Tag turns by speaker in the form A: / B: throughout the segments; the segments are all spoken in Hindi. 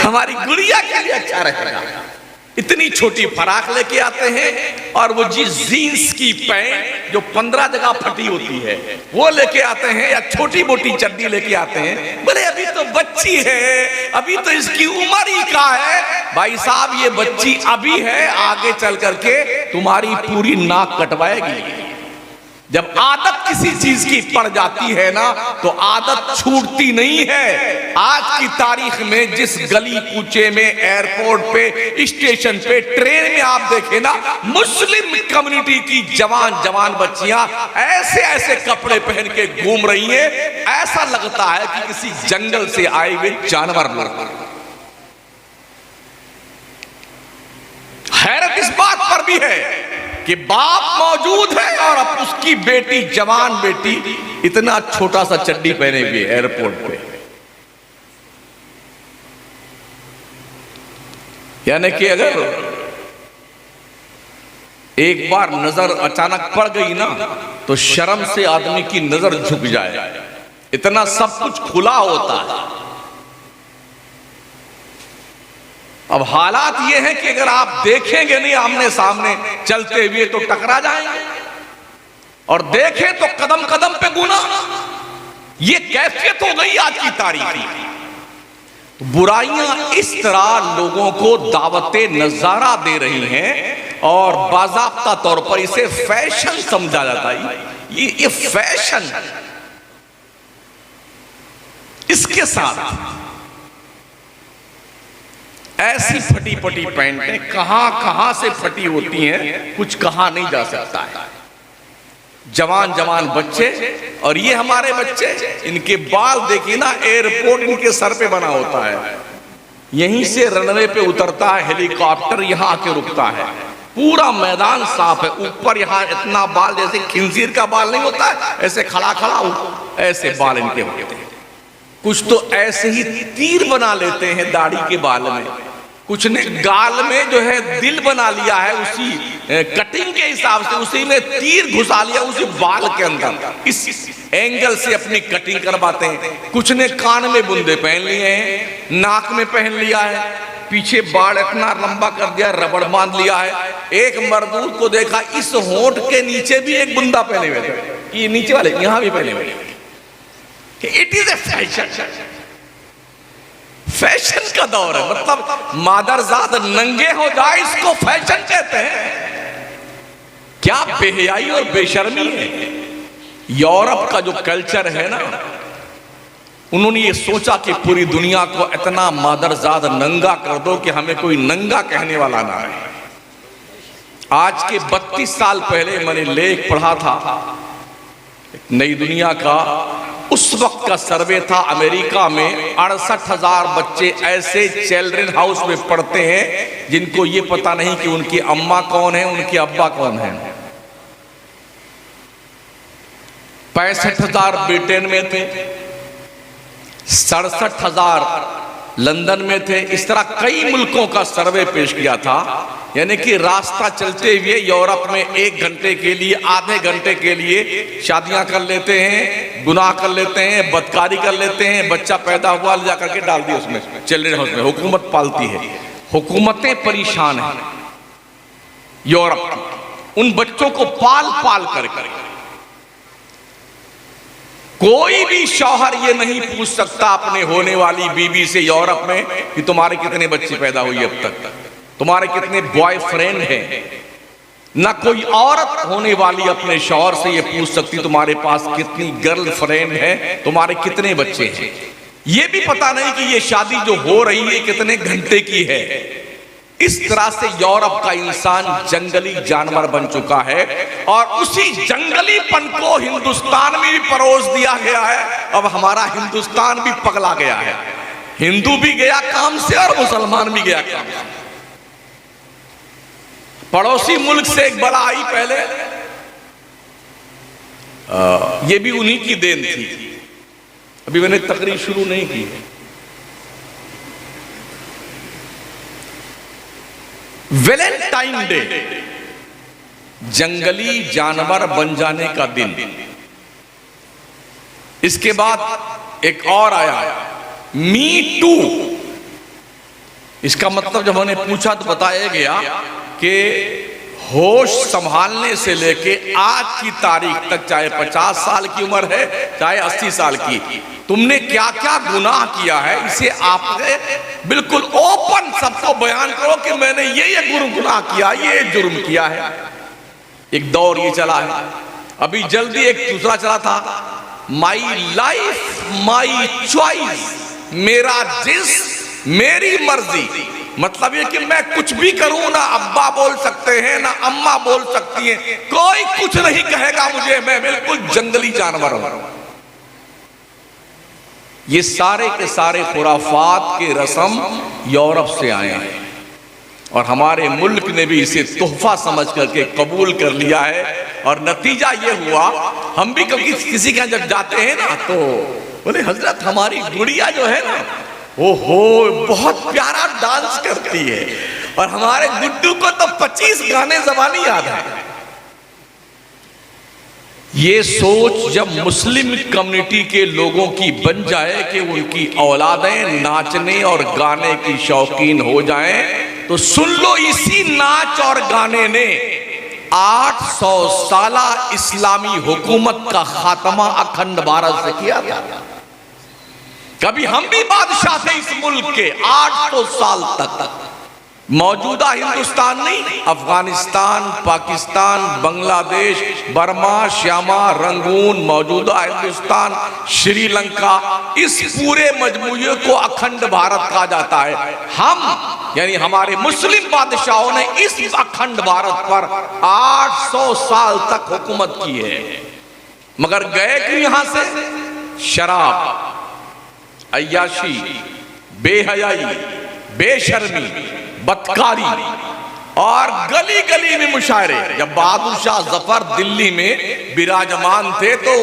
A: हमारी गुड़िया के लिए अच्छा रहेगा। इतनी छोटी फराक लेके आते हैं और वो जीन्स की पैंट जो 15 जगह फटी होती है वो लेके आते हैं, या छोटी मोटी चड्डी लेके आते हैं। बोले अभी तो बच्ची है, अभी तो इसकी उम्र ही का है। भाई साहब ये बच्ची अभी है, आगे चल करके तुम्हारी पूरी नाक कटवाएगी। जब आदत किसी चीज की पड़ जाती है ना तो आदत छूटती नहीं है। आज की तारीख में जिस गली कूचे में, एयरपोर्ट पे, स्टेशन पे, ट्रेन में आप देखें ना, मुस्लिम कम्युनिटी की जवान जवान बच्चियां ऐसे ऐसे कपड़े पहन के घूम रही हैं, ऐसा लगता है कि किसी जंगल से आए हुए जानवर लोग। हैरत इस बात पर भी है कि बाप मौजूद है और अब उसकी बेटी, जवान बेटी, इतना छोटा सा चड्डी पहने हुए एयरपोर्ट पे। यानी कि अगर एक बार नजर अचानक पड़ गई ना तो शर्म से आदमी की नजर झुक जाए, इतना सब कुछ खुला होता है। अब हालात ये हैं कि अगर आप देखेंगे नहीं आमने सामने चलते हुए तो टकरा जाएंगे, और देखें तो कदम कदम पे गुनाह। ये कैफियत हो गई आज की तारीख में। तो बुराइयां इस तरह लोगों को दावते नजारा दे रही हैं और बाज़ाब्ता तौर पर इसे फैशन समझा जाता है। ये फैशन, इसके साथ ऐसी फटी फटी पैंटें कहां कहां से फटी होती हैं, कुछ कहा नहीं जा सकता है। जवान जवान बच्चे, और ये हमारे बच्चे, इनके बाल देखिए ना, एयरपोर्ट इनके सर पे बना होता है, यहीं से रनवे पे उतरता है हेलीकॉप्टर, यहां आके रुकता है, पूरा मैदान साफ है। ऊपर यहां इतना बाल जैसे खिंजीर का बाल नहीं होता है, ऐसे खड़ा खड़ा ऐसे बाल इनके होते हैं। कुछ तो ऐसे ही तीर बना लेते हैं दाढ़ी के बाल में, कुछ ने गाल में जो है दिल बना लिया है, उसी कटिंग के हिसाब से उसी में तीर घुसा लिया उसी बाल के अंदर, इस एंगल से अपनी कटिंग करवाते हैं। कुछ ने कान में बुंदे पहन लिए हैं, नाक में पहन लिया है, पीछे बाल इतना लंबा कर दिया, रबड़ बांध लिया है। एक मर्दूद को देखा इस होंठ के नीचे भी एक बुंदा पहने हुए थे, ये नीचे वाले यहां भी पहने हुए। It is a fashion, fashion का दौर है। मतलब मादरजाद नंगे हो जाए इसको फैशन कहते हैं। क्या बेहयाई और बेशर्मी है। यूरोप का जो कल्चर है ना, उन्होंने ये सोचा कि पूरी दुनिया को इतना मादरजाद नंगा कर दो कि हमें कोई नंगा कहने वाला ना है। आज के 32 साल पहले मैंने लेख पढ़ा था नई दुनिया का, उस वक्त का सर्वे था अमेरिका में 68,000 बच्चे ऐसे चिल्ड्रन हाउस में पढ़ते हैं जिनको ये पता नहीं कि उनकी अम्मा कौन है, उनके अब्बा कौन है। 65,000 ब्रिटेन में थे, 67,000 लंदन में थे। इस तरह कई मुल्कों का सर्वे पेश किया था। यानी कि रास्ता चलते हुए यूरोप में 1 घंटे के लिए, आधे घंटे के लिए शादियां कर लेते हैं, गुनाह कर लेते हैं, बदकारी कर लेते हैं, बच्चा पैदा हुआ ले जाकर के डाल दिया उसमें चिल्ड्रन हाउस में। हुकूमत पालती है, हुकूमतें परेशान हैं यूरोप उन बच्चों को पाल पाल कर। कोई भी शौहर ये नहीं पूछ सकता अपने होने वाली बीवी से यूरोप में कि तुम्हारे कितने बच्चे पैदा हुई अब तक, तुम्हारे कितने बॉयफ्रेंड हैं। ना कोई औरत होने वाली अपने शौहर से ये पूछ सकती तुम्हारे पास कितनी गर्लफ्रेंड है, तुम्हारे कितने बच्चे हैं। ये भी पता नहीं कि ये शादी जो हो रही है कितने घंटे की है। इस तरह से यूरोप का इंसान जंगली जानवर बन चुका है, और उसी जंगलीपन को हिंदुस्तान में भी परोस दिया गया है। अब हमारा हिंदुस्तान भी पगला गया है, हिंदू भी गया काम से और मुसलमान भी गया काम से। पड़ोसी मुल्क से एक बड़ा आई पहले, ये भी उन्हीं की देन थी। अभी मैंने तकरीर शुरू नहीं की है। वैलेंटाइन डे, जंगली जानवर बन जाने का दिन। इसके बाद एक और आया मी टू, इसका मतलब जब मैंने पूछा तो बताया गया कि होश संभालने से लेके आज की तारीख तक, चाहे 50 साल की उम्र है चाहे 80 साल की, तुमने क्या क्या गुनाह किया है, इसे आपने बिल्कुल ओपन सबको बयान करो कि मैंने ये गुनाह किया, ये जुर्म किया है। एक दौर ये चला है। अभी जल्दी एक दूसरा चला था, माई लाइफ माई चॉइस, मेरा जिस्म मेरी मर्जी। मतलब ये कि मैं कुछ भी करूं, ना अब्बा बोल सकते हैं ना अम्मा बोल सकती हैं, कोई कुछ नहीं कहेगा मुझे, मैं बिल्कुल जंगली जानवर हूं। ये सारे के सारे खुराफात के रस्म यूरोप से आए हैं और हमारे मुल्क ने भी इसे तोहफा समझ करके कबूल कर लिया है। और नतीजा ये हुआ, हम भी कभी किसी के जब जाते हैं ना तो बोले हजरत हमारी गुड़िया जो है ना, ओहो बहुत प्यारा डांस करती है, और हमारे गुड्डू को तो 25 गाने ज़बानी याद है। ये सोच जब मुस्लिम कम्युनिटी के लोगों की बन जाए कि उनकी औलादें नाचने और गाने की शौकीन हो जाएं, तो सुन लो, इसी नाच और गाने ने 800 साला इस्लामी हुकूमत का खात्मा अखंड भारत से किया था। कभी हम भी बादशाह थे इस मुल्क के 800 साल तक। मौजूदा हिंदुस्तान नहीं, अफगानिस्तान, पाकिस्तान, बांग्लादेश, बर्मा, श्यामा, रंगून, मौजूदा हिंदुस्तान, श्रीलंका, इस पूरे मजमूए को अखंड भारत कहा जाता है। हम यानी हमारे मुस्लिम बादशाहों ने इस अखंड भारत पर 800 साल तक हुकूमत की है। मगर गए कि यहां से शराब, अय्याशी, बेहयाई, बेशर्मी, बदकारी और गली गली में मुशायरे। जब बहादुर शाह जफर दिल्ली में विराजमान थे तो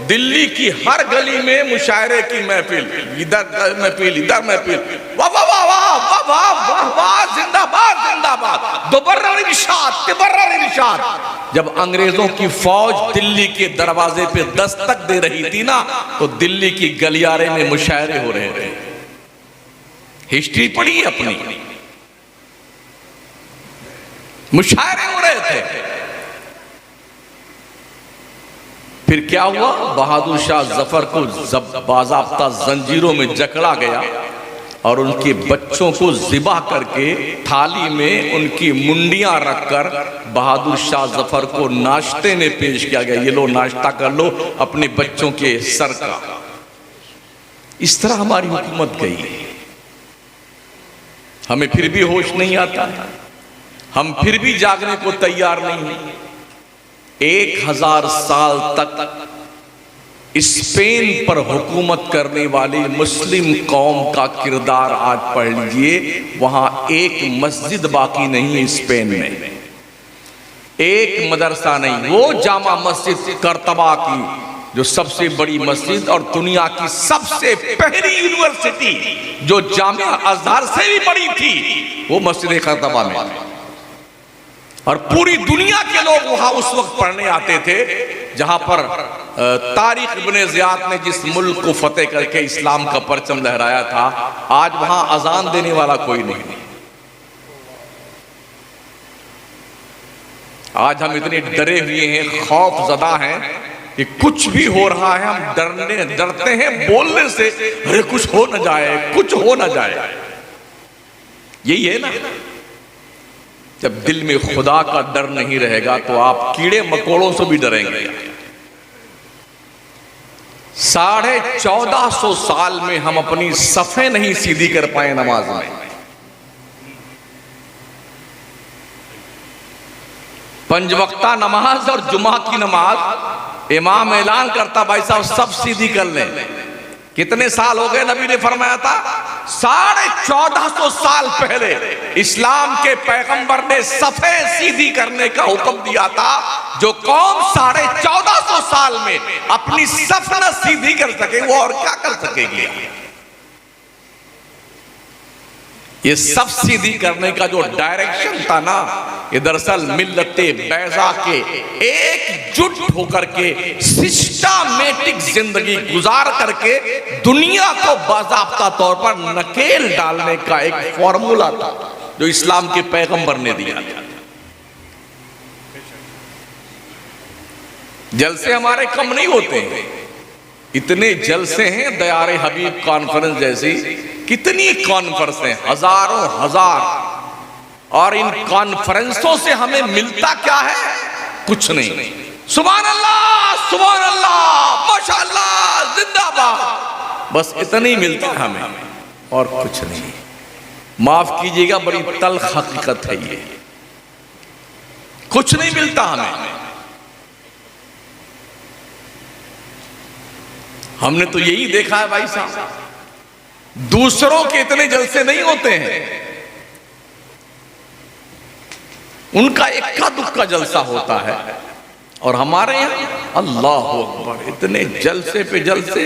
A: दिल्ली की हर गली में मुशायरे की महफिल, इधर महफिल इधर महफिल, वाह वाह वाह वाह वाह वाह वाह, जिंदाबाद जिंदाबाद, दुबर्रा निशाद तिबर्रा निशाद। जब अंग्रेजों की फौज दिल्ली के दरवाजे पे दस्तक दे रही थी ना, तो दिल्ली की गलियारे में मुशायरे हो रहे थे। हिस्ट्री पढ़ी अपनी, मुशायरे हो रहे थे। फिर क्या हुआ, बहादुर शाह जफर को बाज़ाब्ता जंजीरों में जकड़ा गया और उनके बच्चों को ज़िबा करके थाली में उनकी मुंडियां रखकर बहादुर शाह जफर को नाश्ते में पेश किया गया। ये लो नाश्ता कर लो अपने बच्चों के सर का। इस तरह हमारी हुकूमत गई। हमें फिर भी होश नहीं आता, हम फिर भी जागने को तैयार नहीं। 1000 साल तक स्पेन पर हुकूमत करने वाली मुस्लिम कौम का किरदार आज पढ़ लीजिए। वहां एक मस्जिद बाकी नहीं स्पेन में, एक मदरसा नहीं। वो जामा मस्जिद करतबा की जो सबसे बड़ी मस्जिद और दुनिया की सबसे पहली यूनिवर्सिटी जो जामिया अज़हर से भी बड़ी थी, वो मस्जिद करतबा में। और पूरी दुनिया के लोग वहां उस वक्त पढ़ने आते थे जहां पर तारिक इब्ने ज़ियाद ने जिस मुल्क को फतेह करके इस्लाम का परचम लहराया था, आज वहां अजान देने वाला कोई नहीं। आज हम इतने डरे हुए हैं, खौफजदा हैं कि कुछ भी हो रहा है हम डरते हैं बोलने से, अरे कुछ हो न जाए, कुछ हो न जाए। यही है ना, जब दिल में खुदा का डर नहीं रहेगा तो आप कीड़े मकोड़ों से भी डरेंगे। 1450 साल में हम अपनी सफ़े नहीं सीधी कर पाए नमाज में। पंजवक्ता नमाज और जुमा की नमाज इमाम ऐलान करता, भाई साहब सब सीधी कर लें। कितने साल हो गए? नबी ने फरमाया था 1450 साल पहले इस्लाम के पैगंबर ने सफ़े सीधी करने का हुक्म दिया था। जो कौम 1450 साल में अपनी सफ़ न सीधी कर सके वो और क्या कर सकेगी। ये सब सीधी करने का जो डायरेक्शन था ना, ये दरअसल मिल्लते बैजा के एकजुट होकर के सिस्टमैटिक जिंदगी गुजार करके दुनिया को बाज़ाब्ता तौर पर नकेल डालने का एक फॉर्मूला था जो इस्लाम के पैगंबर ने दिया था। जलसे हमारे कम नहीं होते हैं, इतने जलसे हैं। दयारे हबीब कॉन्फ्रेंस जैसी कितनी कॉन्फ्रेंस हैं, हजारों हजार, और इन कॉन्फ्रेंसों से हमें मिलता क्या है? कुछ नहीं। सुभान अल्लाह, माशाअल्लाह, जिंदाबाद, बस इतना ही मिलता है हमें और कुछ नहीं। माफ कीजिएगा, बड़ी तल्ख हकीकत है ये, कुछ नहीं मिलता हमें। हमने तो यही देखा है भाई साहब, दूसरों के इतने जलसे नहीं होते हैं, उनका इक्का दुक्का जलसा होता है, और हमारे यहाँ अल्लाह अकबर इतने जलसे पे जलसे,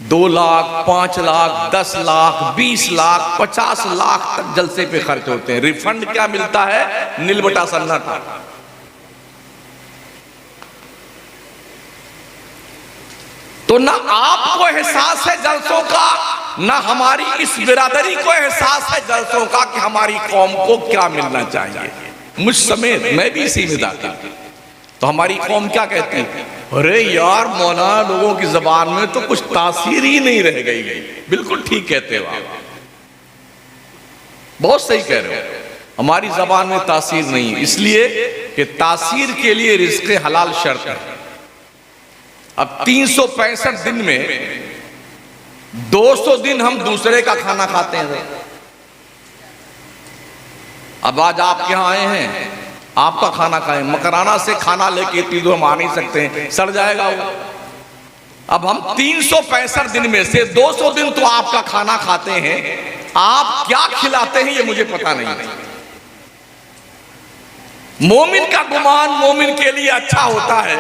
A: 2 लाख 5 लाख 10 लाख 20 लाख 50 लाख तक जलसे पे खर्च होते हैं। रिफंड क्या मिलता है? नील बटा सन्नाटा। तो ना आपको एहसास है जलसों का, ना हमारी इस बिरादरी को एहसास है जलसों का कि हमारी कौम को क्या मिलना चाहिए। मुझ समेत मैं भी इसी में दाखिल। तो हमारी कौम क्या कहती है? अरे यार मौलाना, लोगों की जबान में तो कुछ तासीर ही नहीं रह गई। बिल्कुल ठीक कहते हो आप, बहुत सही कह रहे हो। हमारी जबान में तासीर नहीं, इसलिए कि तासीर के लिए रिज़्क़े हलाल शर्त है। अब 365 दिन में 200 दिन हम दूसरे का खाना खाते हैं। अब आज आपके यहाँ आए हैं, आपका खाना खाएं, मकराना से खाना लेके इतनी दूर हम आ नहीं सकते हैं, सड़ जाएगा वो। अब हम 365 दिन में से 200 दिन तो आपका खाना खाते हैं, आप क्या खिलाते हैं ये मुझे पता नहीं। मोमिन का गुमान मोमिन के लिए अच्छा होता है,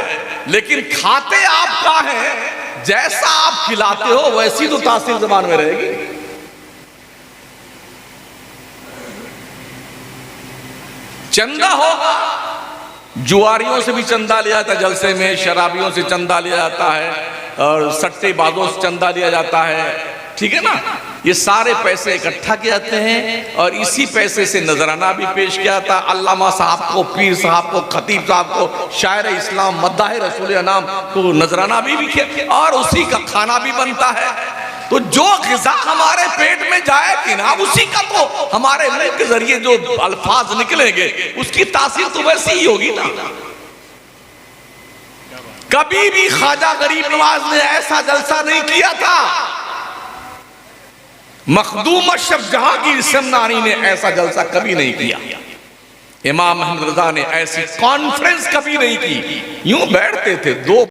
A: लेकिन खाते आप क्या है, जैसा आप खिलाते हो वैसी तो तासीर ज़बान में रहेगी। चंदा होगा, जुआरियों से भी चंदा लिया जाता है जलसे में, शराबियों से चंदा लिया जाता है, और सट्टेबाजों से चंदा लिया जाता है, ठीक है ना। ये सारे पैसे इकट्ठा किए जाते हैं और इसी पैसे से नजराना भी पेश किया जाता है। अल्लामा साहब को, पीर साहब को, खतीब साहब को, शायर इस्लाम, मद्दाह रसूल नाम को नजराना भी किया, और उसी का खाना भी बनता है। तो जो ग़िज़ा हमारे पेट में जाएगी ना, उसी का तो हमारे मुंह के जरिए जो अल्फाज निकलेंगे उसकी तासीर तो वैसी ही होगी ना। कभी भी ख्वाजा गरीब नवाज ने ऐसा जलसा नहीं किया था, मखदूम अशरफ जहांगीर समनानी ने ऐसा जलसा कभी नहीं किया, इमाम अहमद रजा ने ऐसी कॉन्फ्रेंस कभी नहीं की। यूं बैठते थे, 2